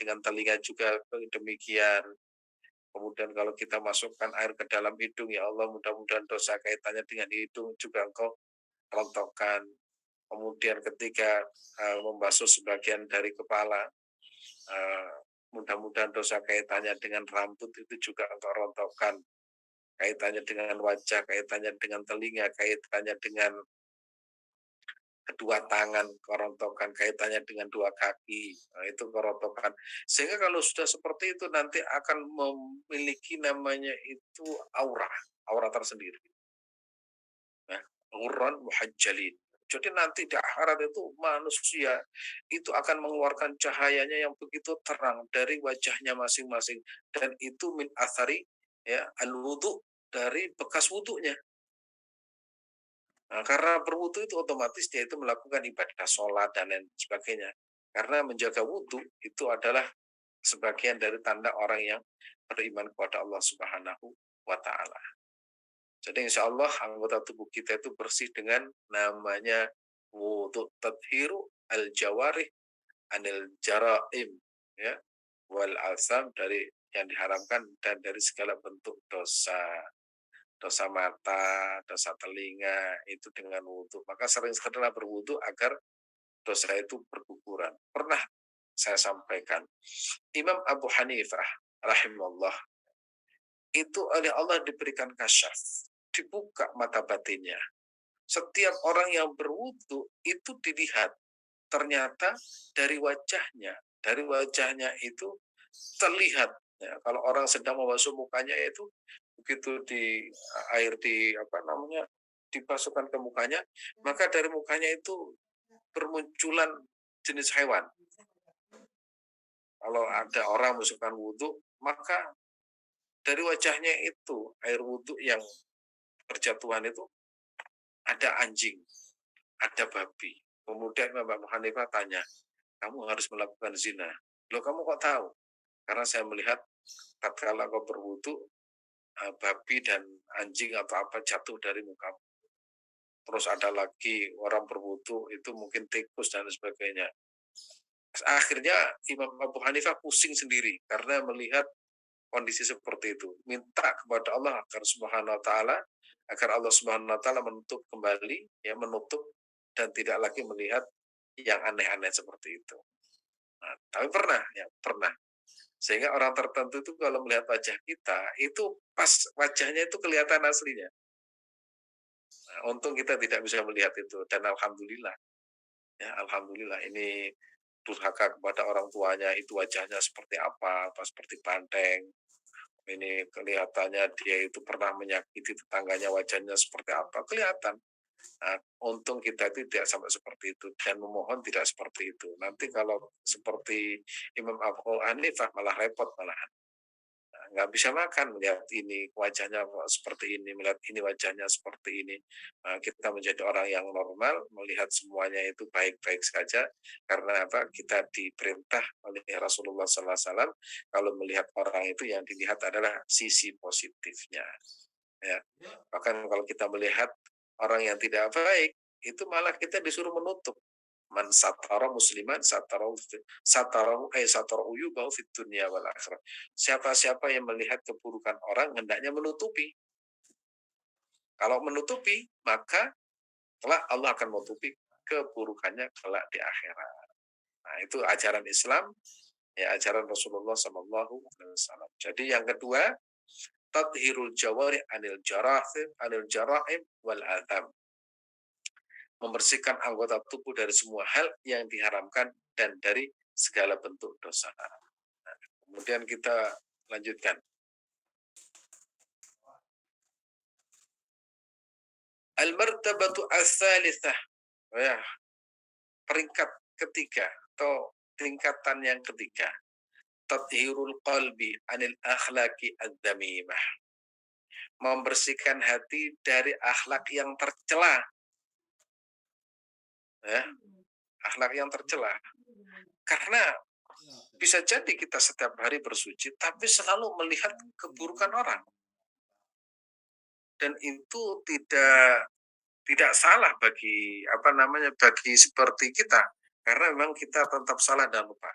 dengan telinga juga demikian. Kemudian kalau kita masukkan air ke dalam hidung, ya Allah mudah-mudahan dosa kaitannya dengan hidung juga Engkau rontokkan. Kemudian ketika membasuh sebagian dari kepala, uh, mudah-mudahan dosa kaitannya dengan rambut itu juga Engkau rontokkan. Kaitannya dengan wajah, kaitannya dengan telinga, kaitannya dengan kedua tangan, kerontokan, kaitannya dengan dua kaki, nah, itu kerontokan. Sehingga kalau sudah seperti itu nanti akan memiliki namanya itu aura, aura tersendiri. Nah, ghurran muhajjalin. Jadi nanti di akhirat itu manusia itu akan mengeluarkan cahayanya yang begitu terang dari wajahnya masing-masing, dan itu min athari ya al-wudu, dari bekas wudunya. Nah, karena berwudu itu otomatis dia itu melakukan ibadah sholat dan lain sebagainya. Karena menjaga wudu itu adalah sebagian dari tanda orang yang beriman kepada Allah Subhanahu wa Ta'ala. Jadi insya Allah anggota tubuh kita itu bersih dengan namanya wudu, tadhiru al-jawarih anil jaraim, ya, wal asam, dari yang diharamkan dan dari segala bentuk dosa. Dosa mata, dosa telinga, itu dengan wudhu. Maka sering-seringlah berwudhu agar dosa itu berguguran. Pernah saya sampaikan, Imam Abu Hanifah rahimahullah itu oleh Allah diberikan kasyaf, dibuka mata batinnya. Setiap orang yang berwudhu itu dilihat, ternyata dari wajahnya itu terlihat. Ya, kalau orang sedang membasuh mukanya itu, begitu di air di apa namanya dipasukkan ke mukanya, maka dari mukanya itu bermunculan jenis hewan. Kalau ada orang masukkan wudhu, maka dari wajahnya itu air wudhu yang berjatuhan itu ada anjing, ada babi. Kemudian Imam Hanifah tanya, kamu harus melakukan zina. Loh, kamu kok tahu? Karena saya melihat tatkala kau berwudhu, babi dan anjing atau apa jatuh dari muka. Terus ada lagi orang berwudhu itu mungkin tikus dan sebagainya. Akhirnya Imam Abu Hanifah pusing sendiri karena melihat kondisi seperti itu. Minta kepada Allah agar Subhanahu wa taala, agar Allah Subhanahu wa taala menutup kembali, ya, menutup dan tidak lagi melihat yang aneh-aneh seperti itu. Nah, tapi pernah, ya pernah. Sehingga orang tertentu itu kalau melihat wajah kita, itu pas wajahnya itu kelihatan aslinya. Nah, untung kita tidak bisa melihat itu, dan alhamdulillah, ya alhamdulillah ini durhaka kepada orang tuanya, itu wajahnya seperti apa seperti banteng. Ini kelihatannya dia itu pernah menyakiti tetangganya, wajahnya seperti apa, kelihatan. Nah, untung kita itu tidak sampai seperti itu, dan memohon tidak seperti itu. Nanti kalau seperti Imam Abu Hanifah malah repot malahan. Nggak bisa makan melihat ini wajahnya seperti ini, melihat ini wajahnya seperti ini. Kita menjadi orang yang normal, melihat semuanya itu baik-baik saja, karena apa, kita diperintah oleh Rasulullah SAW kalau melihat orang itu yang dilihat adalah sisi positifnya, ya. Bahkan kalau kita melihat orang yang tidak baik, itu malah kita disuruh menutup. Man satara musliman satara uyubahu fid dunya wal akhirah. Siapa-siapa yang melihat keburukan orang hendaknya menutupi. Kalau menutupi, maka kelak Allah akan menutupi keburukannya kelak di akhirat. Nah, itu ajaran Islam, ya, ajaran Rasulullah SAW. Jadi yang kedua, tathhirul jawari anil jaraim wal atham. Membersihkan anggota tubuh dari semua hal yang diharamkan dan dari segala bentuk dosa. Nah, kemudian kita lanjutkan. Al-martabatu as-salitsah. Ya, peringkat ketiga atau tingkatan yang ketiga. Tathhirul qalbi anil akhlaqi adz-dzamimah. Membersihkan hati dari akhlak yang tercela. Ya, akhlak yang tercela. Karena bisa jadi kita setiap hari bersuci, tapi selalu melihat keburukan orang. Dan itu tidak salah bagi bagi seperti kita, karena memang kita tetap salah dan lupa.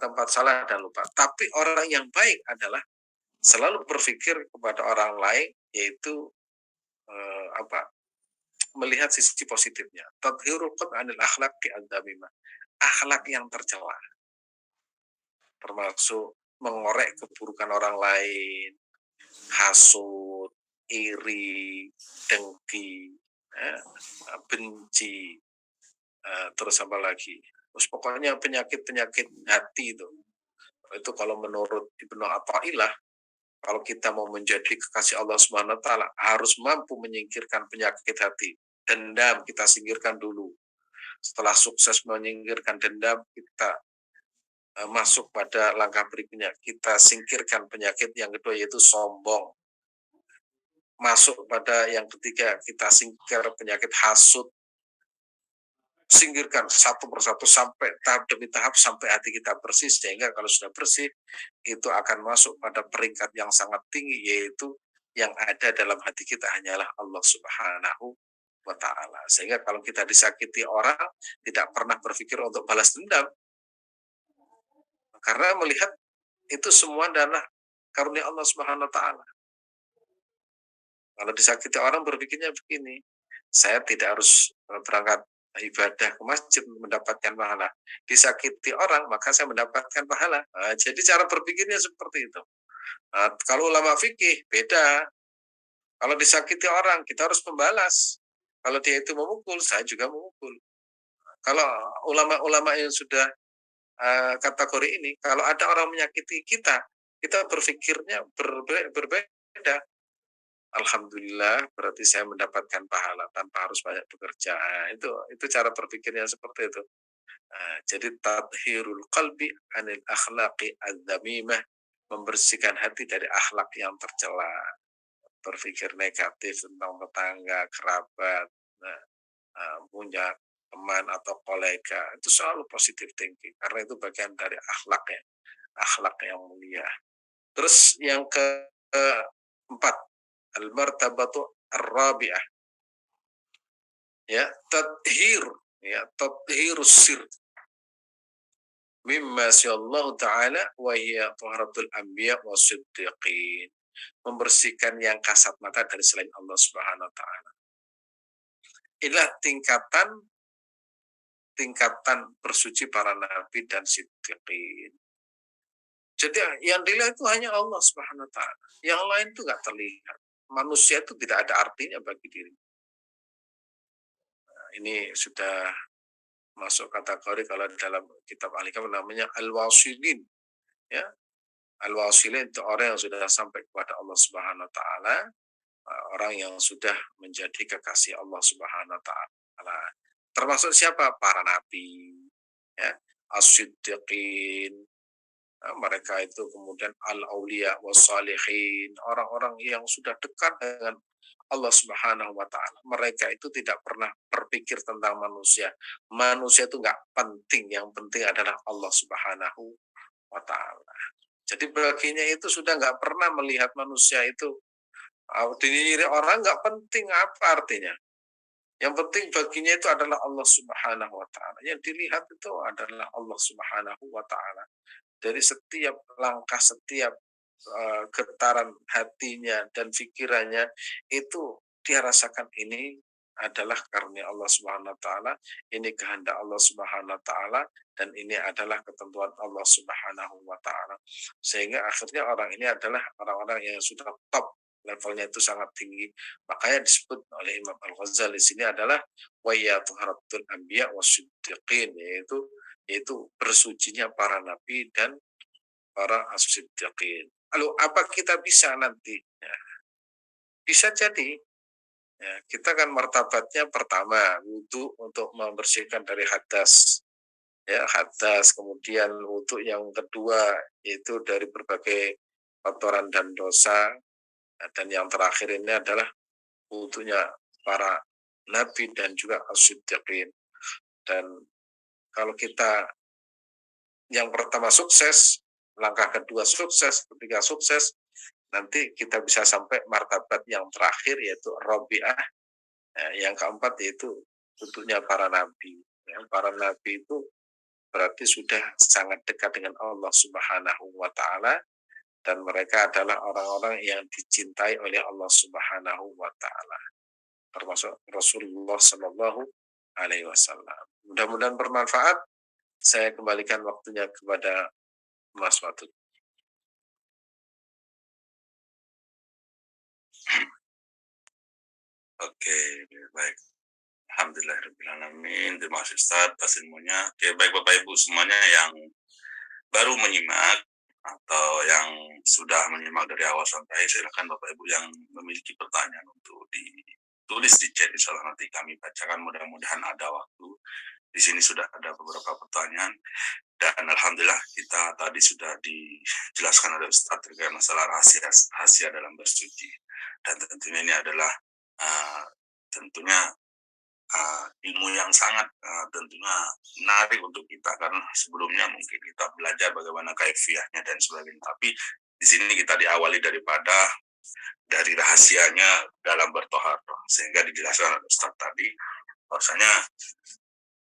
tempat salah dan lupa. Tapi orang yang baik adalah selalu berpikir kepada orang lain, yaitu melihat sisi positifnya. Tadhhirul qalbi 'anil akhlaqi ad-damimah. Akhlak yang tercela, termasuk mengorek keburukan orang lain, hasut, iri, dengki, benci, terus apa lagi? Terus pokoknya penyakit-penyakit hati itu. Itu kalau menurut Ibnu Athaillah, kalau kita mau menjadi kekasih Allah Subhanahu wa taala harus mampu menyingkirkan penyakit hati. Dendam kita singkirkan dulu. Setelah sukses menyingkirkan dendam, kita masuk pada langkah berikutnya. Kita singkirkan penyakit yang kedua, yaitu sombong. Masuk pada yang ketiga, kita singkir penyakit hasut. Singkirkan satu persatu sampai tahap demi tahap sampai hati kita bersih, sehingga kalau sudah bersih itu akan masuk pada peringkat yang sangat tinggi, yaitu yang ada dalam hati kita hanyalah Allah Subhanahu wa taala. Sehingga kalau kita disakiti orang tidak pernah berpikir untuk balas dendam, karena melihat itu semua adalah karunia Allah Subhanahu wa taala. Kalau disakiti orang berpikirnya begini, saya tidak harus berangkat ibadah ke masjid mendapatkan pahala. Disakiti orang, maka saya mendapatkan pahala. Nah, jadi cara berpikirnya seperti itu. Nah, kalau ulama fikih, beda. Kalau disakiti orang, kita harus membalas. Kalau dia itu memukul, saya juga memukul. Kalau ulama-ulama yang sudah kategori ini, kalau ada orang menyakiti kita, kita berpikirnya berbeda. Alhamdulillah, berarti saya mendapatkan pahala tanpa harus banyak bekerja. Itu cara berpikirnya seperti itu. Jadi tathhirul qalbi anil akhlaqi adzamimah, membersihkan hati dari akhlak yang tercela. Berpikir negatif tentang tetangga, kerabat, punya teman atau kolega, itu selalu positive thinking karena itu bagian dari akhlak ya, akhlak yang mulia. Terus yang keempat, al-martabatu ar-rabi'ah, ya, tathhirus sir mimma syallahu ta'ala wa hiya taharatul anbiya wasiddiqin, membersihkan yang kasat mata dari selain Allah Subhanahu wa taala. Inilah tingkatan bersuci para nabi dan siddiqin. Jadi yang dilihat itu hanya Allah Subhanahu wa taala. Yang lain itu nggak terlihat. Manusia itu tidak ada artinya bagi diri. Nah, ini sudah masuk kategori kalau dalam kitab Al-Hikam namanya al-wasilin, ya. Al-wasilin itu orang yang sudah sampai kepada Allah Subhanahu wa taala, orang yang sudah menjadi kekasih Allah Subhanahu wa taala. Termasuk siapa? Para nabi, ya, as-siddiqin, mereka itu kemudian al-auliya was-salihin, orang-orang yang sudah dekat dengan Allah Subhanahu wa taala. Mereka itu tidak pernah berpikir tentang manusia. Manusia itu nggak penting, yang penting adalah Allah Subhanahu wa taala. Jadi baginya itu sudah nggak pernah melihat manusia itu dinyinyiri orang, nggak penting apa artinya. Yang penting baginya itu adalah Allah Subhanahu wa taala. Yang dilihat itu adalah Allah Subhanahu wa taala. Dari setiap langkah, setiap getaran hatinya dan pikirannya itu dia rasakan ini adalah karunia Allah Subhanahu wa taala, ini kehendak Allah Subhanahu wa taala, dan ini adalah ketentuan Allah Subhanahu wa taala. Sehingga akhirnya orang ini adalah orang-orang yang sudah top, levelnya itu sangat tinggi. Makanya disebut oleh Imam Al-Ghazali di sini adalah wa ya tuharatul anbiya wasiddiqin, yaitu bersucinya para nabi dan para as-siddiqin. Lalu apa kita bisa nanti? Ya, bisa jadi ya, kita kan martabatnya pertama wudhu untuk membersihkan dari hadas, ya, hadas. Kemudian wudhu yang kedua yaitu dari berbagai kotoran dan dosa, dan yang terakhir ini adalah wudhunya para nabi dan juga as-siddiqin. Dan kalau kita yang pertama sukses, langkah kedua sukses, ketiga sukses, nanti kita bisa sampai martabat yang terakhir yaitu Rabi'ah. Yang keempat yaitu tentunya para nabi. Para nabi itu berarti sudah sangat dekat dengan Allah Subhanahu wa taala, dan mereka adalah orang-orang yang dicintai oleh Allah Subhanahu wa taala, termasuk Rasulullah Shallallahu alaihi wasallam. Mudah-mudahan bermanfaat. Saya kembalikan waktunya kepada Mas Watu. Oke, baik. Alhamdulillahirrahmanirrahim. Terima kasih Ustaz atas ilmunya. Oke, baik Bapak Ibu semuanya yang baru menyimak atau yang sudah menyimak dari awal sampai akhir, silakan Bapak Ibu yang memiliki pertanyaan untuk ditulis di chat, insya Allah nanti kami bacakan. Mudah-mudahan ada waktu. Di sini sudah ada beberapa pertanyaan dan alhamdulillah kita tadi sudah dijelaskan oleh Ustaz terkait masalah rahasia dalam bersuci, dan tentunya ini adalah tentunya ilmu yang sangat tentunya menarik untuk kita, karena sebelumnya mungkin kita belajar bagaimana kaifiahnya dan sebagainya, tapi di sini kita diawali dari rahasianya dalam bertoharoh, sehingga dijelaskan oleh Ustaz tadi bahwasanya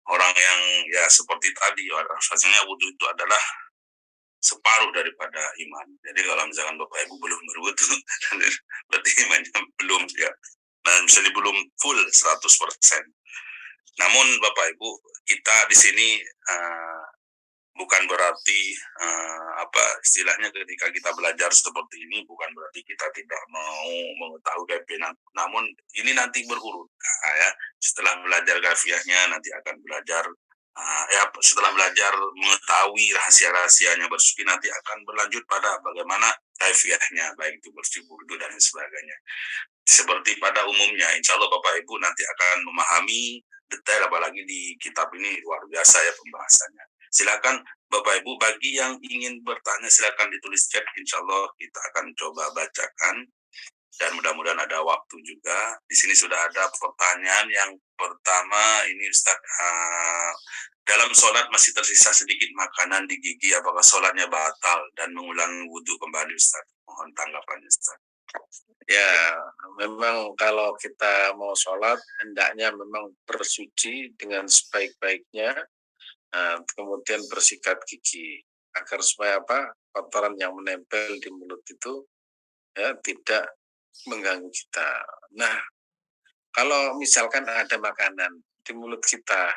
orang yang ya seperti tadi, rasanya wudhu itu adalah separuh daripada iman. Jadi kalau misalkan Bapak Ibu belum berwudhu, berarti imannya belum ya. Nah, misalnya belum full 100%. Namun Bapak Ibu, kita di sini bukan berarti istilahnya ketika kita belajar seperti ini bukan berarti kita tidak mau mengetahui kaifiah. Namun ini nanti berurut. Ya, setelah belajar kaifiahnya nanti akan belajar setelah belajar mengetahui rahasia-rahasianya bersuci, nanti akan berlanjut pada bagaimana kaifiahnya, baik itu bersih, wudu dan sebagainya. Seperti pada umumnya, insya Allah Bapak Ibu nanti akan memahami detail, apalagi di kitab ini luar biasa ya pembahasannya. Silakan Bapak Ibu, bagi yang ingin bertanya silakan ditulis chat, insya Allah kita akan coba bacakan, dan mudah-mudahan ada waktu juga. Di sini sudah ada pertanyaan yang pertama, ini Ustaz, dalam sholat masih tersisa sedikit makanan di gigi, apakah sholatnya batal dan mengulang wudhu kembali Ustaz? Mohon tanggapannya Ustaz. Ya, memang kalau kita mau sholat, hendaknya memang bersuci dengan sebaik-baiknya, kemudian bersikat gigi, agar supaya kotoran yang menempel di mulut itu ya tidak mengganggu kita. Nah, kalau misalkan ada makanan di mulut kita,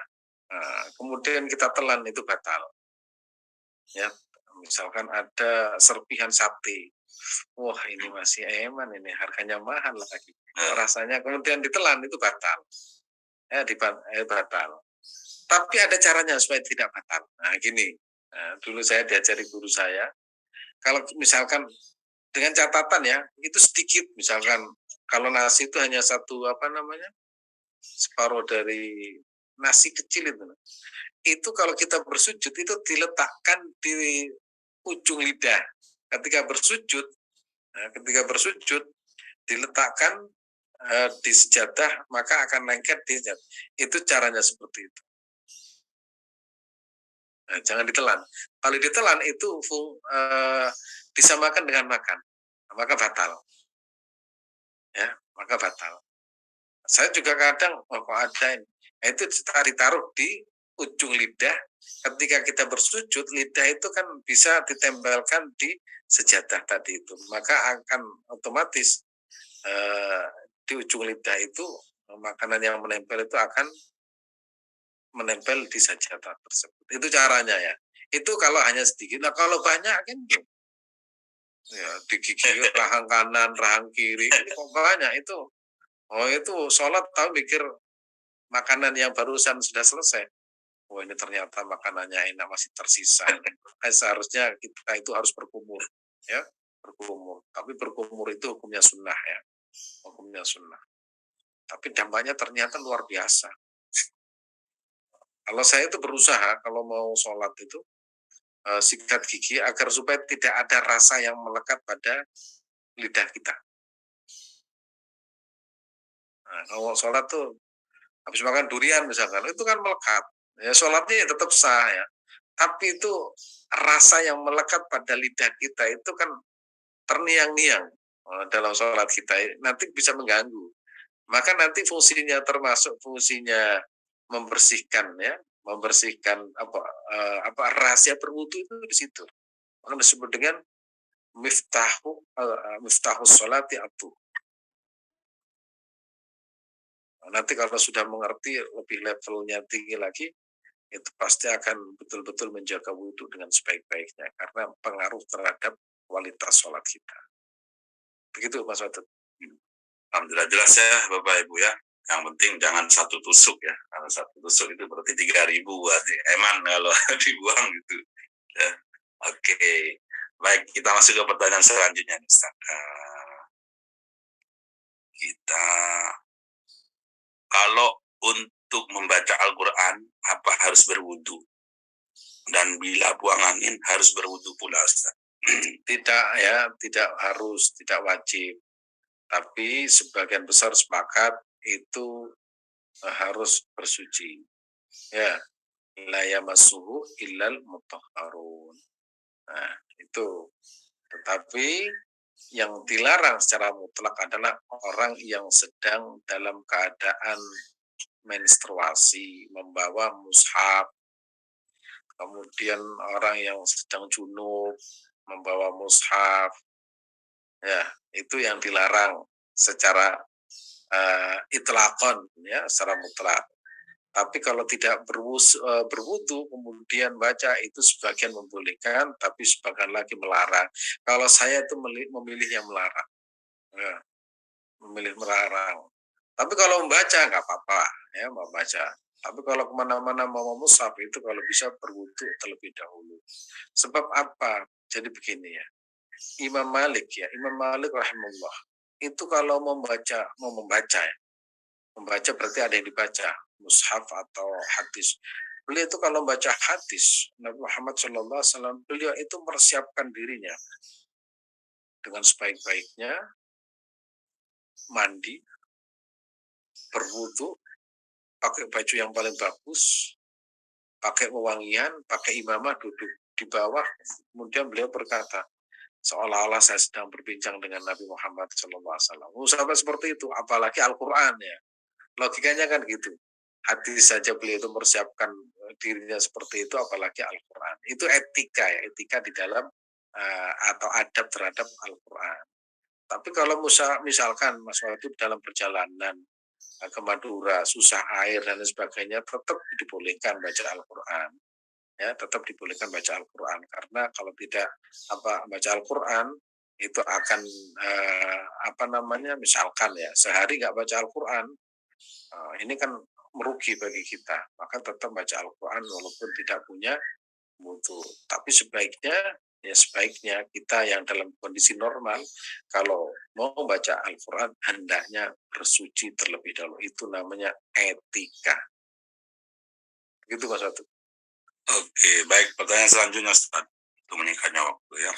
kemudian kita telan, itu batal. Ya, misalkan ada serpihan sate, wah ini masih eman, ini harganya mahal lagi, rasanya kemudian ditelan, itu batal. Batal. Tapi ada caranya supaya tidak batal. Nah gini, dulu saya diajari guru saya, kalau misalkan dengan catatan ya, itu sedikit, misalkan kalau nasi itu hanya separuh dari nasi kecil itu kalau kita bersujud itu diletakkan di ujung lidah. Ketika bersujud diletakkan di sejadah, maka akan lengket di sejadah. Itu caranya seperti itu. Nah, jangan ditelan. Kalau ditelan itu disamakan dengan makan, maka batal. Ya, maka batal. Saya juga kadang kok ada ini. Itu ditaruh di ujung lidah. Ketika kita bersujud, lidah itu kan bisa ditempelkan di sejadah tadi itu. Maka akan otomatis di ujung lidah itu makanan yang menempel itu akan menempel di sajadah tersebut. Itu caranya ya. Itu kalau hanya sedikit. Nah kalau banyak kan ya digigit rahang kanan, rahang kiri, ini kok banyak itu. Oh itu sholat tahu mikir makanan yang barusan sudah selesai. Oh ini ternyata makanannya enak masih tersisa. Seharusnya kita itu harus berkumur, ya berkumur. Tapi berkumur itu hukumnya sunnah ya, hukumnya sunnah. Tapi dampaknya ternyata luar biasa. Kalau saya itu berusaha kalau mau sholat itu sikat gigi agar supaya tidak ada rasa yang melekat pada lidah kita. Nah, kalau sholat tuh habis makan durian misalkan, itu kan melekat. Ya sholatnya tetap sah ya. Tapi itu rasa yang melekat pada lidah kita itu kan terniang-niang dalam sholat kita, nanti bisa mengganggu. Maka nanti fungsinya termasuk fungsinya membersihkan ya, membersihkan rahasia berwudu itu di situ. Maka disebut dengan miftahus sholati atu. Nanti kalau sudah mengerti lebih levelnya tinggi lagi, itu pasti akan betul-betul menjaga wudhu dengan sebaik-baiknya karena pengaruh terhadap kualitas sholat kita. Begitu Mas Wadud. Alhamdulillah jelas ya Bapak Ibu ya. Yang penting jangan satu tusuk ya. Kalau satu tusuk itu berarti 3.000 eman kalau dibuang gitu. Ya. Oke. Baik, kita masuk ke pertanyaan selanjutnya nih, Ustaz. Kita kalau untuk membaca Al-Quran apa harus berwudu? Dan bila buang angin harus berwudu pula, Ustaz. Tidak harus, tidak wajib. Tapi sebagian besar sepakat itu harus bersuci. Ya, la yamassuhu illal mutahharun. Nah, itu. Tetapi yang dilarang secara mutlak adalah orang yang sedang dalam keadaan menstruasi, membawa mushaf, kemudian orang yang sedang junub, membawa mushaf, ya itu yang dilarang secara itlaqan, ya secara mutlak. Tapi kalau tidak berwudu kemudian baca itu sebagian membolehkan, tapi sebagian lagi melarang. Kalau saya itu memilih yang melarang, ya, memilih melarang. Tapi kalau membaca nggak apa-apa, ya membaca. Tapi kalau kemana-mana mau mushaf itu kalau bisa berwudu terlebih dahulu. Sebab apa? Jadi begini ya, Imam Malik rahimahullah itu kalau membaca ya, membaca berarti ada yang dibaca, mushaf atau hadis. Beliau itu kalau membaca hadis Nabi Muhammad SAW, beliau itu mempersiapkan dirinya dengan sebaik-baiknya, mandi, berwudu, pakai baju yang paling bagus, pakai wewangian, pakai imamah, duduk di bawah. Kemudian beliau berkata, seolah-olah saya sedang berbincang dengan Nabi Muhammad SAW. Sampai seperti itu, apalagi Al-Quran ya. Logikanya kan gitu. Hadis saja beliau itu mempersiapkan dirinya seperti itu, apalagi Al-Quran. Itu etika ya, etika di dalam atau adab terhadap Al-Quran. Tapi kalau misalkan Mas Wadud dalam perjalanan ke Madura, susah air dan sebagainya, tetap dibolehkan baca Al-Quran. Ya, tetap dibolehkan baca Al-Quran karena kalau tidak baca Al-Quran itu akan misalkan ya sehari nggak baca Al-Quran, ini kan merugi bagi kita, maka tetap baca Al-Quran walaupun tidak punya wudu. Tapi sebaiknya kita yang dalam kondisi normal kalau mau baca Al-Quran hendaknya bersuci terlebih dahulu. Itu namanya etika. Begitu Mas Watu. Oke, baik. Pertanyaan selanjutnya, Ustaz. Untuk meningkatnya waktu ya.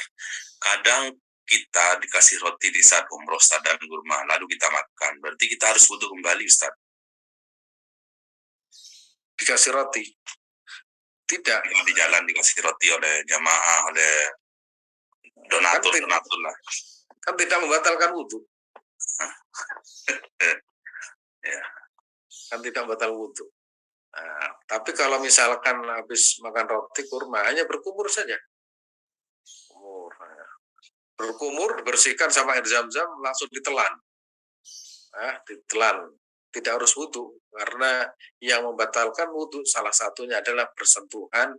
Kadang kita dikasih roti di saat umroh, Ustaz, dan kurma, lalu kita makan. Berarti kita harus wudu kembali, Ustaz. Dikasih roti? Tidak. Di jalan dikasih roti oleh jamaah, oleh donatur lah. Kan tidak membatalkan wudu. Ya. Kan tidak membatalkan wudu. Nah, tapi kalau misalkan habis makan roti kurma, hanya berkumur saja. Berkumur, dibersihkan sama air zam-zam, langsung ditelan. Ditelan. Tidak harus wudu, karena yang membatalkan wudu salah satunya adalah bersentuhan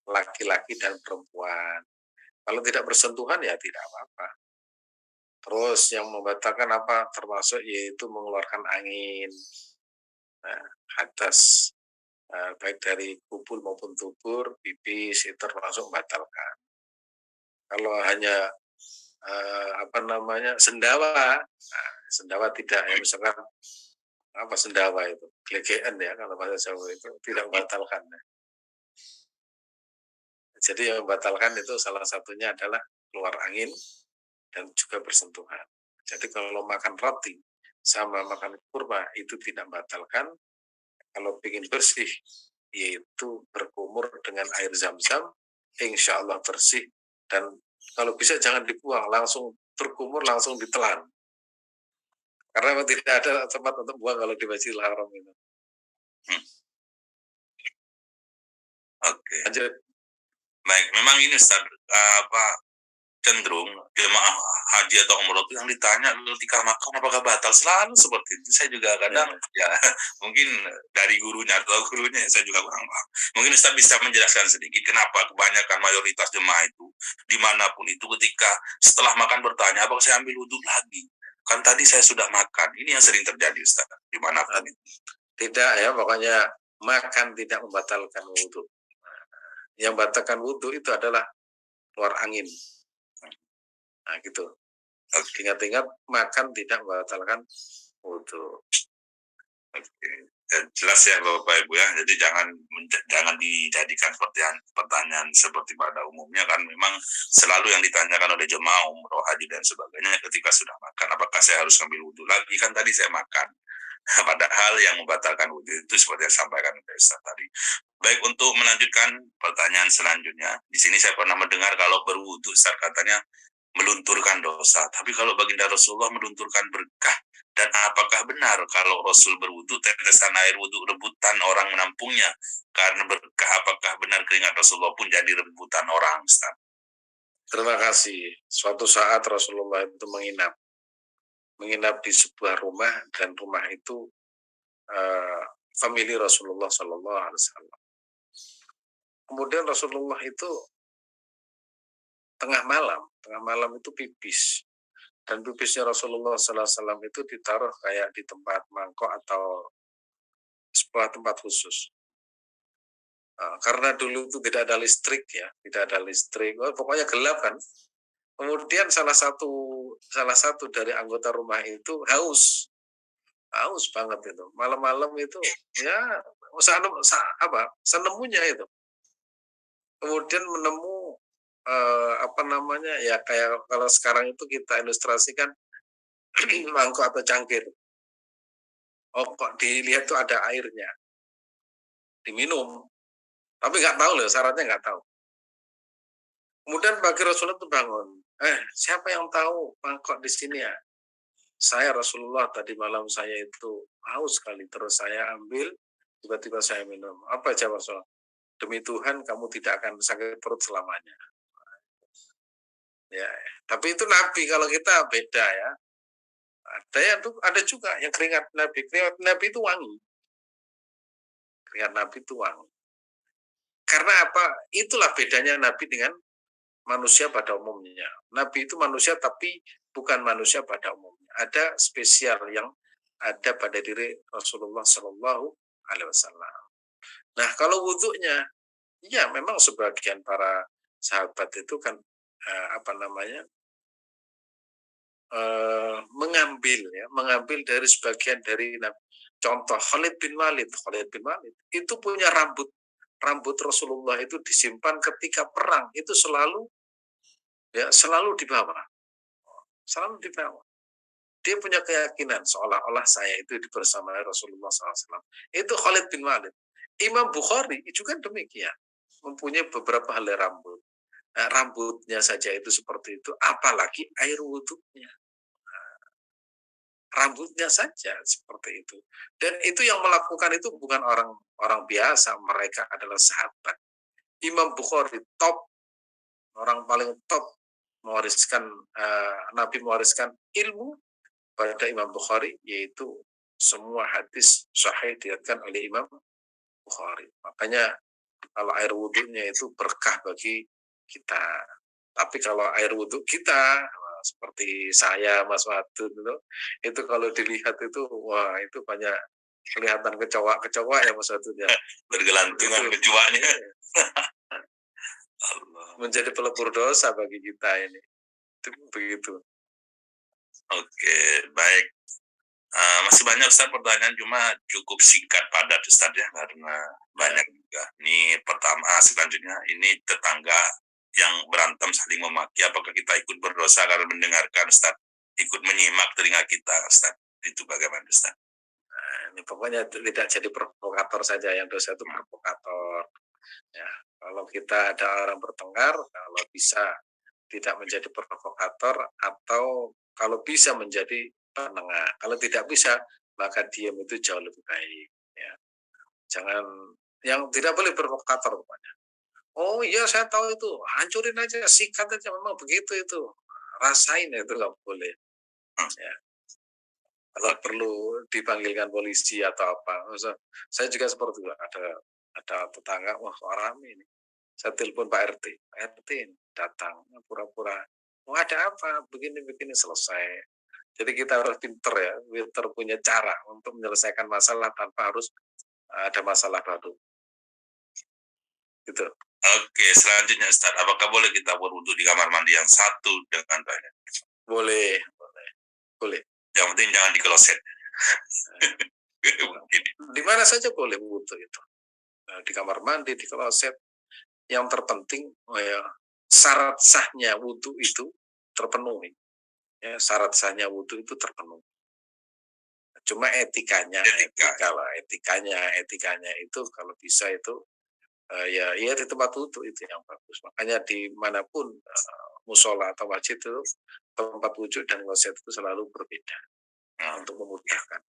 laki-laki dan perempuan. Kalau tidak bersentuhan ya tidak apa-apa. Terus yang membatalkan apa? Termasuk yaitu mengeluarkan angin. Hadas baik dari kubul maupun tubur, pipis itu termasuk membatalkan. Kalau hanya sendawa, sendawa tidak ya, misalkan sendawa itu gelegean ya kalau bahasa Jawa itu tidak membatalkan. Jadi yang membatalkan itu salah satunya adalah keluar angin dan juga bersentuhan. Jadi kalau makan roti sama makan kurma itu tidak membatalkan. Kalau ingin bersih, yaitu berkumur dengan air zam-zam, insya Allah bersih. Dan kalau bisa jangan dibuang, langsung berkumur, langsung ditelan. Karena tidak ada tempat untuk buang kalau di Masjidil Haram itu. Oke. Lanjut. Baik, memang ini Ustaz, cenderung jemaah haji atau umroh itu yang ditanya ketika makan apakah batal, selalu seperti itu. Saya juga kadang ya mungkin dari gurunya atau gurunya saya juga kurang paham. Mungkin Ustaz bisa menjelaskan sedikit kenapa kebanyakan mayoritas jemaah itu dimanapun itu ketika setelah makan bertanya apakah saya ambil wudhu lagi? Kan tadi saya sudah makan. Ini yang sering terjadi Ustaz dimanapun itu. Tidak ya, pokoknya makan tidak membatalkan wudhu. Yang membatalkan wudhu itu adalah keluar angin. Nah gitu. Ingat-ingat, makan tidak membatalkan wudhu. Oke. Ya, jelas ya Bapak Ibu ya. Jadi jangan dijadikan pertanyaan seperti pada umumnya, kan memang selalu yang ditanyakan oleh jemaah umroh, haji dan sebagainya ketika sudah makan, apakah saya harus ambil wudhu lagi? Kan tadi saya makan. Padahal yang membatalkan wudhu itu seperti yang disampaikan oleh Ustaz tadi. Baik, untuk melanjutkan pertanyaan selanjutnya, di sini saya pernah mendengar kalau berwudhu Ustaz katanya melunturkan dosa. Tapi kalau baginda Rasulullah melunturkan berkah. Dan apakah benar kalau Rasul berwudu tetesan air wudu rebutan orang menampungnya karena berkah? Apakah benar keringat Rasulullah pun jadi rebutan orang, Ustaz? Terima kasih. Suatu saat Rasulullah itu menginap di sebuah rumah, dan rumah itu famili Rasulullah Sallallahu Alaihi Wasallam. Kemudian Rasulullah itu tengah malam itu pipis, dan pipisnya Rasulullah Sallallahu Alaihi Wasallam itu ditaruh kayak di tempat mangkok atau sebuah tempat khusus. Karena dulu itu tidak ada listrik ya, pokoknya gelap kan. Kemudian salah satu dari anggota rumah itu haus banget itu. Malam-malam itu ya senemunya itu. Kemudian menemu ya kayak kalau sekarang itu kita ilustrasikan mangkok atau cangkir. Oh kok dilihat tuh ada airnya, diminum. Tapi nggak tahu loh, syaratnya nggak tahu. Kemudian pagi Rasulullah itu bangun. Siapa yang tahu mangkok di sini ya? Saya, Rasulullah, tadi malam saya itu haus sekali, terus saya ambil, tiba-tiba saya minum. Apa jawab Rasulullah? Demi Tuhan kamu tidak akan sakit perut selamanya. Ya, tapi itu Nabi, kalau kita beda ya. Ada juga yang keringat Nabi itu wangi. Keringat Nabi itu wangi. Karena apa? Itulah bedanya Nabi dengan manusia pada umumnya. Nabi itu manusia tapi bukan manusia pada umumnya. Ada spesial yang ada pada diri Rasulullah Shallallahu Alaihi Wasallam. Nah, kalau wudhunya, ya memang sebagian para sahabat itu kan mengambil dari sebagian dari Nabi. Contoh Khalid bin Walid itu punya rambut Rasulullah itu disimpan ketika perang, itu selalu dibawa. Dia punya keyakinan seolah-olah saya itu bersama Rasulullah SAW. Itu Khalid bin Walid. Imam Bukhari juga demikian, mempunyai beberapa helai rambut. Nah, rambutnya saja itu seperti itu, apalagi air wudhunya. Rambutnya saja seperti itu. Dan itu yang melakukan itu bukan orang biasa, mereka adalah sahabat. Imam Bukhari top, orang paling top, Nabi mewariskan ilmu pada Imam Bukhari, yaitu semua hadis sahih diriwayatkan oleh Imam Bukhari. Makanya kalau air wudhunya itu berkah bagi kita. Tapi kalau air wudhu kita seperti saya, Mas Wadud itu kalau dilihat itu wah, itu banyak kelihatan kecoa ya Mas Wadud ya. Bergelantungan kecoanya. Menjadi pelebur dosa bagi kita ini. Itu begitu. Oke, baik. Masih banyak Ustaz pertanyaan, cuma cukup singkat padat Ustaz ya, karena banyak juga. Ini pertama, selanjutnya ini tetangga yang berantem saling memaki, apakah kita ikut berdosa karena mendengarkan Ustaz, ikut menyimak telinga kita Ustaz? Itu bagaimana Ustaz? Ini pokoknya tidak jadi provokator saja, yang dosa itu provokator. Ya, kalau kita ada orang bertengkar, kalau bisa tidak menjadi provokator, atau kalau bisa menjadi penengah. Kalau tidak bisa, maka diam itu jauh lebih baik. Ya. Jangan yang tidak boleh provokator pokoknya. Oh iya saya tahu itu, hancurin aja, sikat aja, memang begitu itu. Rasain itu nggak boleh. Ya. Kalau perlu dipanggilkan polisi atau apa. Saya juga seperti itu. Ada tetangga, wah kok rame ini. Saya telepon Pak RT. Pak RT datang, pura-pura. Mau ada apa? Begini-begini selesai. Jadi kita harus pinter ya, pinter punya cara untuk menyelesaikan masalah tanpa harus ada masalah baru. Gitu. Oke, selanjutnya Ustaz, apakah boleh kita berwudu di kamar mandi yang satu dengan banyak? Boleh, boleh, boleh. Yang penting jangan di kloset. Di mana saja boleh wudhu itu. Di kamar mandi, di kloset. Yang terpenting syarat sahnya wudhu itu terpenuhi. Ya, syarat sahnya wudhu itu terpenuhi. Cuma etikanya itu kalau bisa itu ya di tempat wudhu itu yang bagus. Makanya dimanapun musola atau masjid itu tempat wudhu dan kloset itu selalu berbeda untuk memudahkan.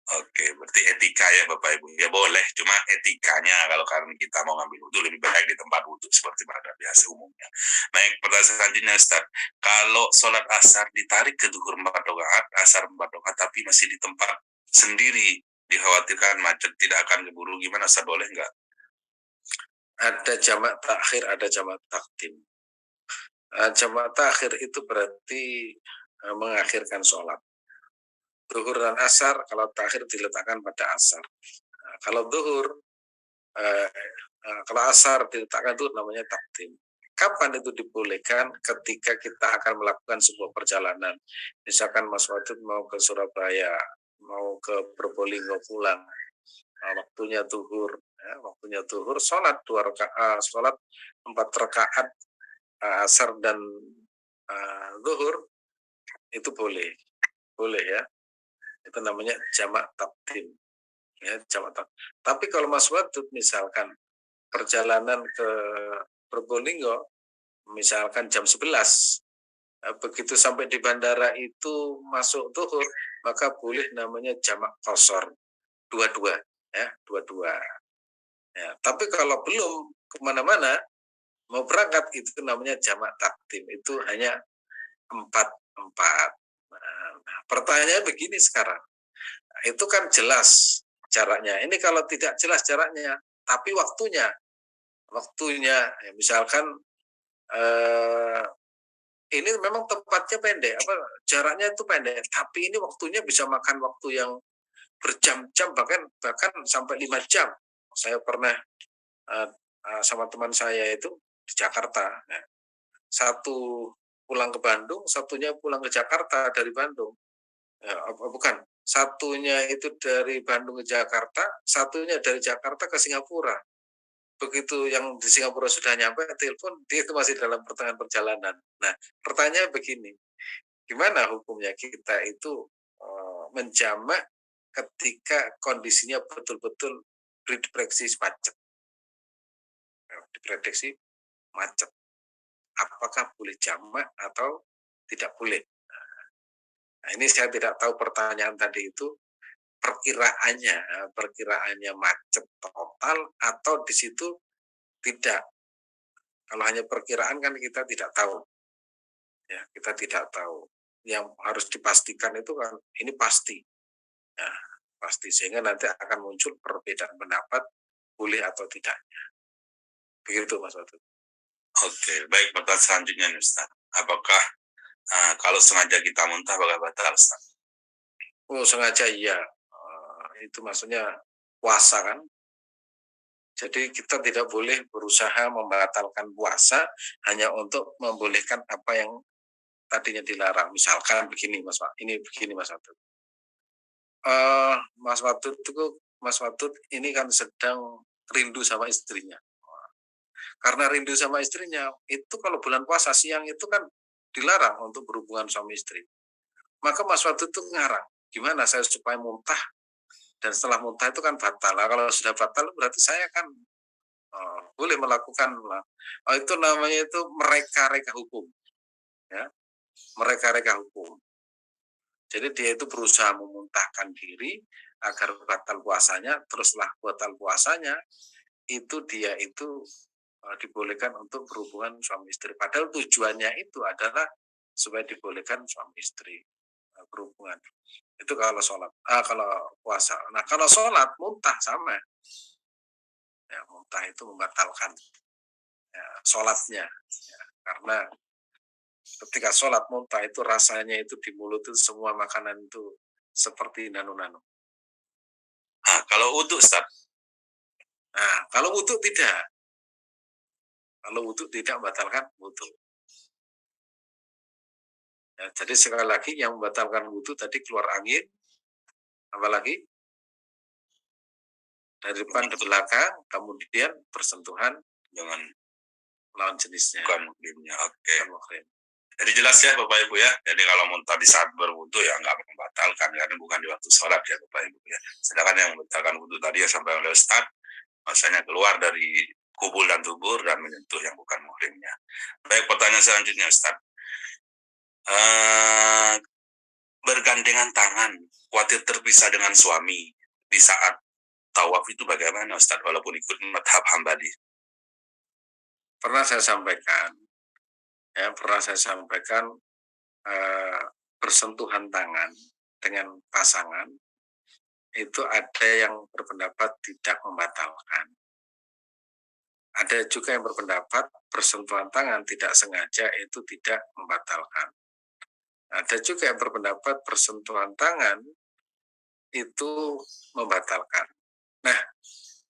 Oke, berarti etika ya Bapak Ibu. Ya boleh, cuma etikanya kalau karena kita mau ngambil wudhu lebih baik di tempat wudhu seperti pada biasa umumnya. Baik, pertanyaan selanjutnya Ustaz. Kalau sholat asar ditarik ke duhur 4 rakaat, asar 4 rakaat, tapi masih di tempat sendiri, dikhawatirkan macet tidak akan keburu, gimana Ustaz, boleh nggak? Ada jamak takhir, ada jamak takdim. Jamak takhir itu berarti mengakhirkan sholat. Duhur dan asar, kalau takhir diletakkan pada asar. Kalau duhur, kalau asar diletakkan itu namanya takdim. Kapan itu dibolehkan? Ketika kita akan melakukan sebuah perjalanan. Misalkan Mas Wadud mau ke Surabaya, mau ke Probolinggo pulang, waktunya duhur, sholat 4 rakaat asar dan duhur itu boleh ya. Itu namanya jamak takdim. Ya, jamak takdim. Tapi kalau Mas Wadud misalkan perjalanan ke Probolinggo, misalkan jam 11, begitu sampai di bandara itu masuk duhur, maka boleh namanya jamak qasar, dua-dua. Ya, dua-dua. Ya, tapi kalau belum kemana-mana, mau berangkat itu namanya jamak takdim, itu hanya 4. Nah, pertanyaan begini sekarang, itu kan jelas jaraknya. Ini kalau tidak jelas jaraknya, tapi waktunya, ya misalkan ini memang tempatnya pendek, jaraknya itu pendek, tapi ini waktunya bisa makan waktu yang berjam-jam, bahkan sampai 5 jam. Saya pernah sama teman saya itu di Jakarta, ya. Satu pulang ke Bandung, satunya pulang ke Jakarta dari Bandung. Bukan, satunya itu dari Bandung ke Jakarta, satunya dari Jakarta ke Singapura. Begitu yang di Singapura sudah nyampe, telepon, dia itu masih dalam pertengahan perjalanan. Nah, pertanyaan begini, gimana hukumnya kita itu menjamak ketika kondisinya betul-betul diprediksi macet? Diprediksi macet. Apakah boleh jamak atau tidak boleh? Nah, ini saya tidak tahu pertanyaan tadi itu perkiraannya macet total atau di situ tidak. Kalau hanya perkiraan kan kita tidak tahu. Ya, kita tidak tahu. Yang harus dipastikan itu kan ini pasti. Ya, pasti sehingga nanti akan muncul perbedaan pendapat boleh atau tidaknya. Begitu Mas Watu. Oke, baik, pertanyaan selanjutnya Ustaz. Apakah kalau sengaja kita muntah bakal batal Ustaz? Oh, sengaja iya. Itu maksudnya puasa kan. Jadi kita tidak boleh berusaha membatalkan puasa hanya untuk membolehkan apa yang tadinya dilarang. Misalkan begini Mas Pak, ini begini Mas Watut. Mas Watut ini kan sedang rindu sama istrinya. Karena rindu sama istrinya, itu kalau bulan puasa siang itu kan dilarang untuk berhubungan suami istri. Maka Mas Watut itu ngarang, gimana saya supaya muntah, dan setelah muntah itu kan batal. Nah, kalau sudah batal berarti saya kan boleh melakukan itu namanya itu mereka-reka hukum, ya, mereka-reka hukum. Jadi dia itu berusaha memuntahkan diri agar batal puasanya, teruslah batal puasanya itu dia itu dibolehkan untuk berhubungan suami istri. Padahal tujuannya itu adalah supaya dibolehkan suami istri berhubungan. Itu kalau sholat, kalau puasa. Nah kalau sholat muntah sama, ya, muntah itu membatalkan ya, sholatnya, ya, karena ketika sholat muntah itu rasanya itu di mulut itu semua makanan itu seperti nanu-nanu. Nah, kalau wudhu Ustaz? Nah, kalau wudhu tidak. Kalau wudhu tidak membatalkan wudhu. Ya, jadi sekali lagi yang membatalkan wudhu tadi keluar angin, apalagi dari depan ke belakang, kemudian bersentuhan dengan lawan jenisnya. Bukan muhrimnya, oke. Muhrim. Jadi jelas ya Bapak Ibu ya. Jadi kalau muntah di saat berwudu ya nggak membatalkan karena bukan di waktu sholat ya Bapak Ibu ya. Sedangkan yang membatalkan wudu tadi yang sampai oleh Ustaz, masanya keluar dari kubul dan tubur dan menyentuh yang bukan muhrimnya. Baik, pertanyaan selanjutnya Ustaz. Bergandengan tangan, khawatir terpisah dengan suami di saat tawaf itu bagaimana Ustaz walaupun ikut madhab Hambali? Pernah saya sampaikan bersentuhan tangan dengan pasangan itu ada yang berpendapat tidak membatalkan. Ada juga yang berpendapat bersentuhan tangan tidak sengaja itu tidak membatalkan. Ada juga yang berpendapat bersentuhan tangan itu membatalkan. Nah,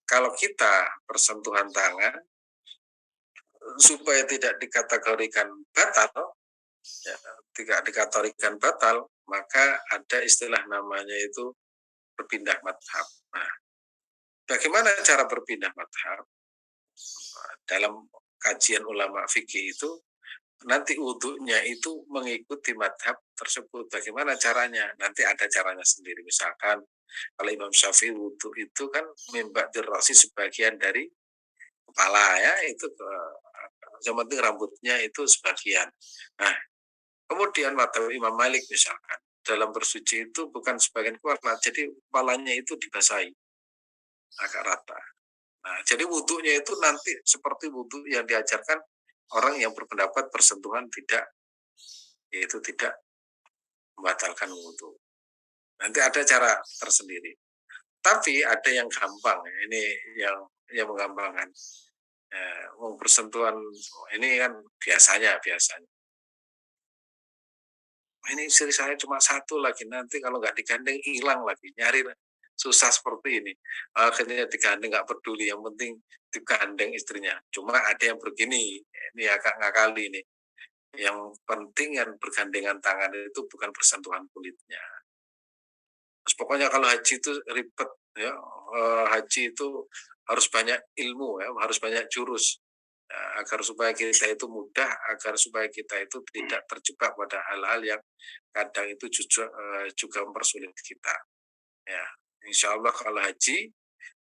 kalau kita bersentuhan tangan supaya tidak dikategorikan batal, ya, tidak dikategorikan batal, maka ada istilah namanya itu berpindah madhab. Nah, bagaimana cara berpindah madhab? Dalam kajian ulama fikih itu nanti wudhunya itu mengikuti madhab tersebut. Bagaimana caranya? Nanti ada caranya sendiri. Misalkan kalau Imam Syafi'i wudhu itu kan mimba dirasi sebagian dari kepala ya, itu yang penting rambutnya itu sebagian. Nah, kemudian madhab Imam Malik misalkan dalam bersuci itu bukan sebagian kepala, jadi kepalanya itu dibasahi agak rata. Nah, jadi wudhunya itu nanti seperti wudhu yang diajarkan orang yang berpendapat bersentuhan tidak, yaitu tidak membatalkan wudhu. Nanti ada cara tersendiri. Tapi ada yang gampang, ini yang menggampangkan. Bersentuhan ini kan biasanya. Ini istri saya cuma satu lagi, nanti kalau nggak digandeng hilang lagi, nyari susah seperti ini. Akhirnya digandeng nggak peduli, yang penting digandeng istrinya. Cuma ada yang begini, ini agak ngakali ini. Yang penting yang bergandengan tangan itu bukan bersentuhan kulitnya. Terus pokoknya kalau haji itu ribet ya, haji itu harus banyak ilmu ya, harus banyak jurus ya, agar supaya kita itu mudah, agar supaya kita itu tidak terjebak pada hal-hal yang kadang itu juga mempersulit kita. Ya, insya Allah kalau haji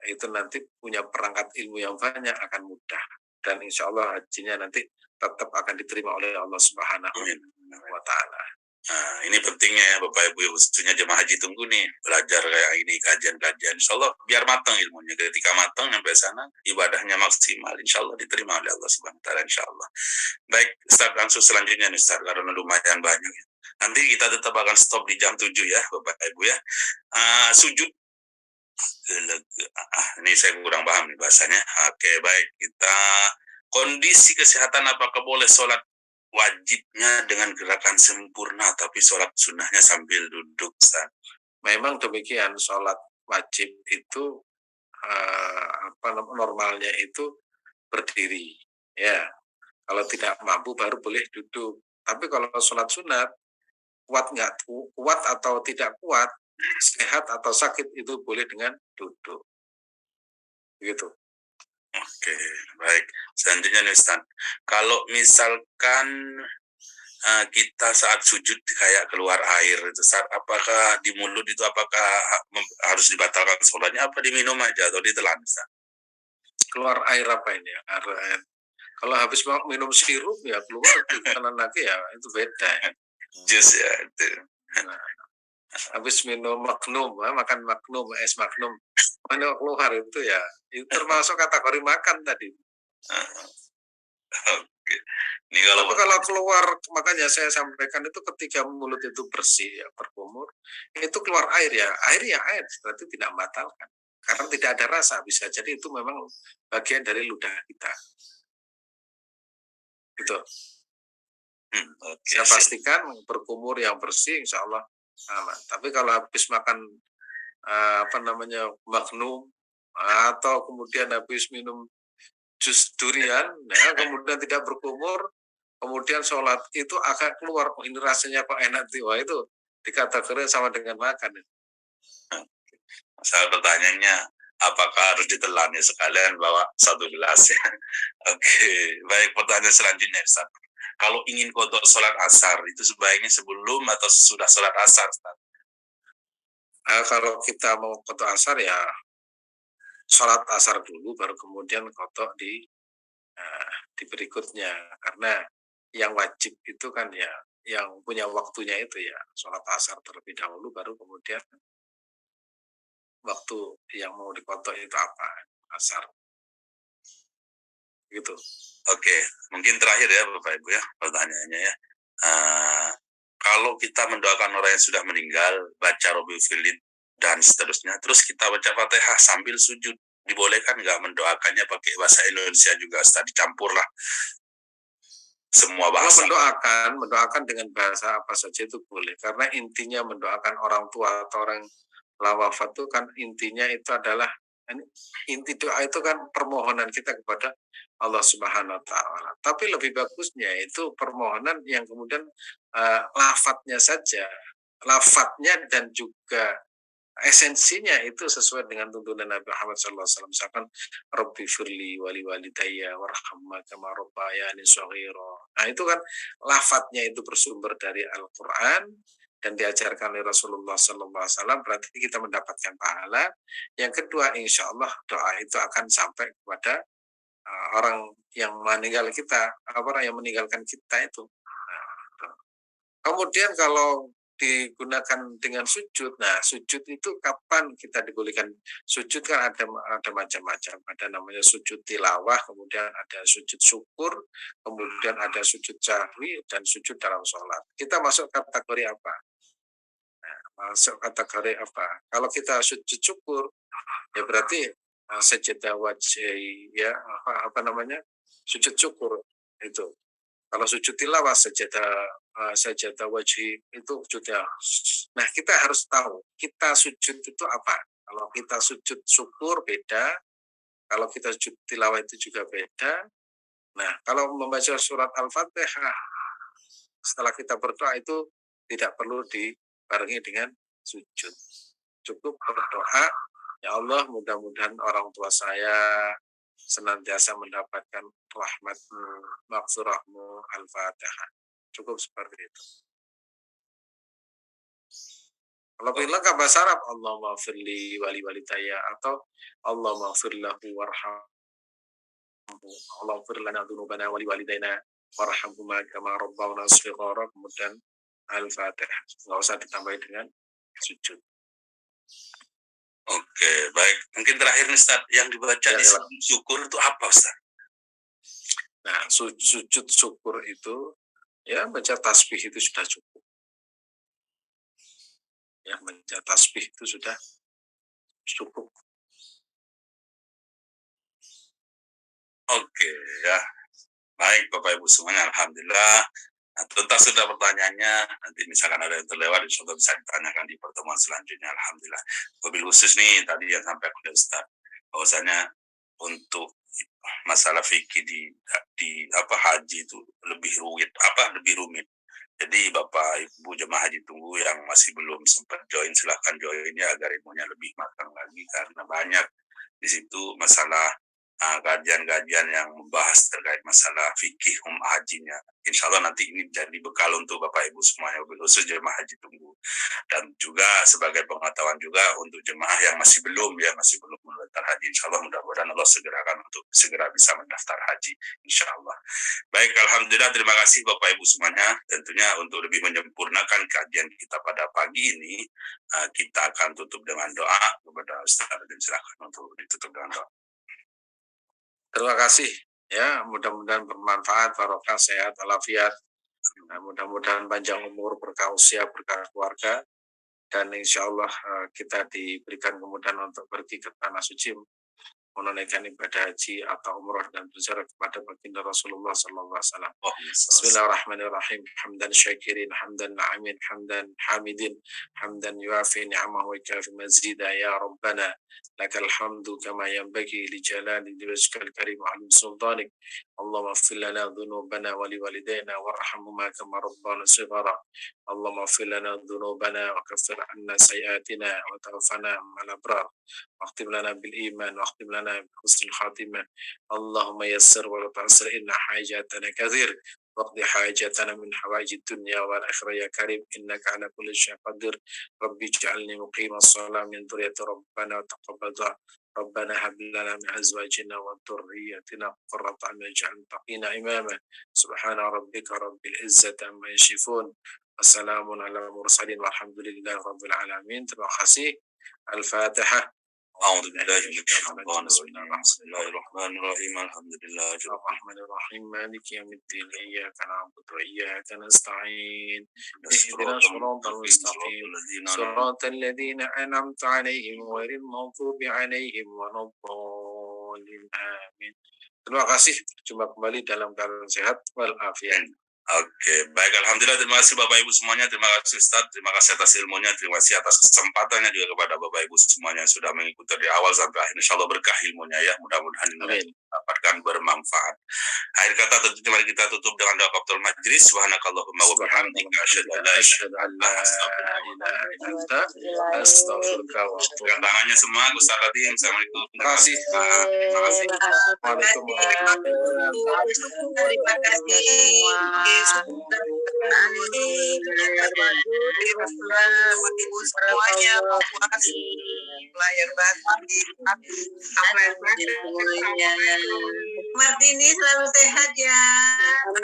itu nanti punya perangkat ilmu yang banyak akan mudah, dan insya Allah hajinya nanti tetap akan diterima oleh Allah Subhanahu wa Ta'ala. Nah, ini pentingnya ya Bapak Ibu, khususnya jemaah haji tunggu nih, belajar kayak ini, kajian-kajian, insya Allah biar matang ilmunya. Ketika matang sampai sana, ibadahnya maksimal, insya Allah diterima oleh Allah Subhanahu wa Ta'ala, insya Allah. Baik, Ustaz, langsung selanjutnya nih Ustaz, karena lumayan banyak. Nanti kita tetap akan stop di jam 7 ya Bapak Ibu ya. Sujud, ini saya kurang paham nih bahasanya. Oke, baik, kita kondisi kesehatan apakah boleh sholat wajibnya dengan gerakan sempurna tapi sholat sunnahnya sambil duduk Ustaz? Memang demikian, sholat wajib itu normalnya itu berdiri ya, kalau tidak mampu baru boleh duduk. Tapi kalau sholat sunat kuat atau tidak kuat, sehat atau sakit, itu boleh dengan duduk gitu. Oke, baik. Selanjutnya nih Ustaz, kalau misalkan kita saat sujud kayak keluar air, Ustaz, apakah di mulut itu apakah harus dibatalkan sholatnya, apa diminum aja atau ditelan Ustaz? Keluar air apa ini? Air. Kalau habis minum sirup ya keluar kanan lagi ya, itu beda ya. Jus ya itu. Nah, habis minum magnum, makan magnum, es magnum, mana keluar itu ya, itu termasuk kategori makan tadi. Oke. Ini kalau Tapi kalau keluar, makanya saya sampaikan itu ketika mulut itu bersih, ya, berkumur, itu keluar air ya air, berarti tidak membatalkan. Karena tidak ada rasa, bisa jadi itu memang bagian dari ludah kita. Gitu. Saya pastikan berkumur yang bersih, insya Allah aman. Tapi kalau habis makan magnum atau kemudian habis minum jus durian, nah kemudian tidak berkumur, kemudian sholat itu agak keluar, ini rasanya kok enak tuh, wah itu dikategorikan sama dengan makan. Saya pertanyaannya, apakah harus ditelan ya sekalian bawa 1 gelas ya? Oke, baik, pertanyaan selanjutnya Ustaz. Kalau ingin kodok sholat asar, itu sebaiknya sebelum atau sudah sholat asar, Ustaz? Kalau kita mau kodok asar ya sholat asar dulu, baru kemudian kodok di berikutnya. Karena yang wajib itu kan ya, yang punya waktunya itu ya sholat asar terlebih dahulu, baru kemudian waktu yang mau dikotok itu apa, asar. Gitu. Oke, mungkin terakhir ya Bapak Ibu ya pertanyaannya ya. Kalau kita mendoakan orang yang sudah meninggal, baca Robil Filid dan seterusnya, terus kita baca Fatihah sambil sujud, dibolehkan nggak mendoakannya pakai bahasa Indonesia juga, Ustaz, dicampur lah semua bahasa. Kalau mendoakan dengan bahasa apa saja itu boleh, karena intinya mendoakan orang tua atau orang wafat itu kan intinya itu adalah, inti doa itu kan permohonan kita kepada Allah Subhanahu wa taala. Tapi lebih bagusnya itu permohonan yang kemudian lafadznya saja, lafadznya dan juga esensinya itu sesuai dengan tuntunan Nabi Muhammad SAW. Misalkan Rabbi firli wali walidayya warhamma kama rabbayani shaghira. Nah itu kan lafadznya itu bersumber dari Al-Quran dan diajarkan oleh Rasulullah SAW, berarti kita mendapatkan pahala. Yang kedua, insya Allah doa itu akan sampai kepada orang yang meninggal kita, orang yang meninggalkan kita itu. Nah, kemudian kalau digunakan dengan sujud, nah sujud itu kapan kita dibolehkan sujud, kan ada macam-macam, ada namanya sujud tilawah, kemudian ada sujud syukur, kemudian ada sujud sahwi dan sujud dalam sholat. Kita masuk kategori apa? Masuk kategori apa? Kalau kita sujud syukur, ya berarti sajadah wajah, ya sujud syukur itu. Kalau sujud tilawah sajadah wajhi itu sudah. Nah kita harus tahu kita sujud itu apa. Kalau kita sujud syukur beda, kalau kita sujud tilawah itu juga beda. Nah kalau membaca surat Al-Fatihah setelah kita berdoa itu tidak perlu dibarengi dengan sujud. Cukup berdoa, ya Allah mudah-mudahan orang tua saya senantiasa mendapatkan rahmatmu, maghfirahmu, Al-Fatihah. Cukup seperti itu. Kalau bilang ke bahasa Arab, Allahumma firli wali walidayya, atau Allahumma firlahu warhamhu, Allahumma firlana dzunubana wali walidayna warhamhuma kama rabbawna shighara, kemudian Al-Fatihah. Nggak usah ditambah dengan sujud. Oke, baik. Mungkin terakhir nih Ustaz, yang dibaca di sujud syukur itu apa Ustaz? Nah, sujud syukur itu ya baca tasbih itu sudah cukup. Ya, baca tasbih itu sudah cukup. Oke, ya. Baik Bapak Ibu semuanya, alhamdulillah. Nah, tuntas sudah pertanyaannya. Nanti misalkan ada yang terlewat, insya Allah bisa ditanyakan di pertemuan selanjutnya. Alhamdulillah. Mobil khusus nih tadi yang sampai oleh Ustaz, bahwasanya untuk masalah fikih di haji itu lebih rumit. Jadi Bapak Ibu jemaah haji tunggu yang masih belum sempat join, silahkan join ya agar ilmunya lebih matang lagi, karena banyak di situ masalah kajian-kajian yang membahas terkait masalah fikih hajinya. Insya Allah nanti ini jadi bekal untuk Bapak Ibu semuanya, khusus jemaah haji tunggu. Dan juga sebagai pengetahuan juga untuk jemaah yang masih belum mendaftar haji. Insya Allah mudah-mudahan Allah segerakan untuk segera bisa mendaftar haji. Insya Allah. Baik, alhamdulillah, terima kasih Bapak Ibu semuanya. Tentunya untuk lebih menyempurnakan kajian kita pada pagi ini, kita akan tutup dengan doa kepada Ustaz, dan silakan untuk ditutup dengan doa. Terima kasih ya, mudah-mudahan bermanfaat, barokah, sehat, walafiat. Nah, mudah-mudahan panjang umur, berkah usia, berkah keluarga, dan insya Allah kita diberikan kemudahan untuk pergi ke tanah suci menunaikan ibadah haji atau umrah dan berziarah kepada baginda Rasulullah sallallahu alaihi wasallam. Bismillahirrahmanirrahim. Hamdan syakirin, hamdan na'imin, hamdan hamidin, hamdan yuafi ni'amahu wa kafi mazida ya Rabbana. Lakal hamdu kama yanbaghi li jalali wajhikal karim wa 'azimi sultanik. Allahumma ighfir lana dhunubana wa li walidayna warhamhuma kama rabbana shighara. Allahumma ighfir lana dhunubana wa kaffir 'anna sayyi'atina wa tawaffana ma'al abrar. واختم لنا بالإيمان واختم لنا بحسن الخاتمة. اللهم يسر ولا تعسر إن حاجاتنا كثير واقض حاجتنا من حوائج الدنيا والآخرة يا كريم إنك على كل شيء قدير. ربي اجعلني مقيم الصلاة من ذرية ربنا وتقبل دعاء. ربنا هب لنا من أزواجنا وذريتنا قرة أعين واجعلنا للمتقين إماما. سبحان ربك رب العزة عما يصفون وسلام على المرسلين والحمد لله رب العالمين. Terima kasih. Al-Fatihah. أعوذ بالله من الشيطان الرجيم. بسم الله الرحمن الرحيم. الحمد لله الرحمن الرحيم مالك يوم الدين إياك نعبد وإياك نستعين اهدنا الصراط المستقيم صراط الذين أنعمت عليهم غير المغضوب عليهم ولا الضالين آمين. Terima kasih. Jumpa kembali dalam keadaan sehat walafiat. Oke, baik, alhamdulillah, terima kasih Bapak Ibu semuanya, terima kasih Ustaz, terima kasih atas ilmunya, terima kasih atas kesempatannya juga kepada Bapak Ibu semuanya yang sudah mengikuti dari awal sampai akhir. Insya Allah berkah ilmunya ya, mudah-mudahan dapatkan bermanfaat. Akhir kata tentunya mari kita tutup dengan doa kafatul majlis. Subhanakallahumma wa bihamdika asyhadu an la ilaha illa anta astaghfiruka wa atubu ilaik. Tangannya semua, Ustaz Kadim. Assalamualaikum. Terima kasih. Terima kasih. Terima kasih. Semuanya layar Martini selalu sehat ya.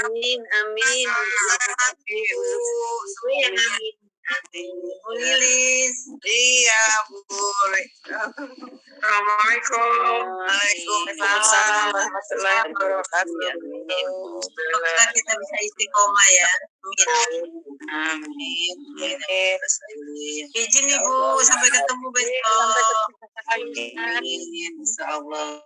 Amin, amin. Lilis, iya boleh. Assalamualaikum. Waalaikumsalam warahmatullahi wabarakatuh. Semoga kita bisa istiqomah ya. Amin. Izin Ibu, sampai ketemu besok. Insya Allah.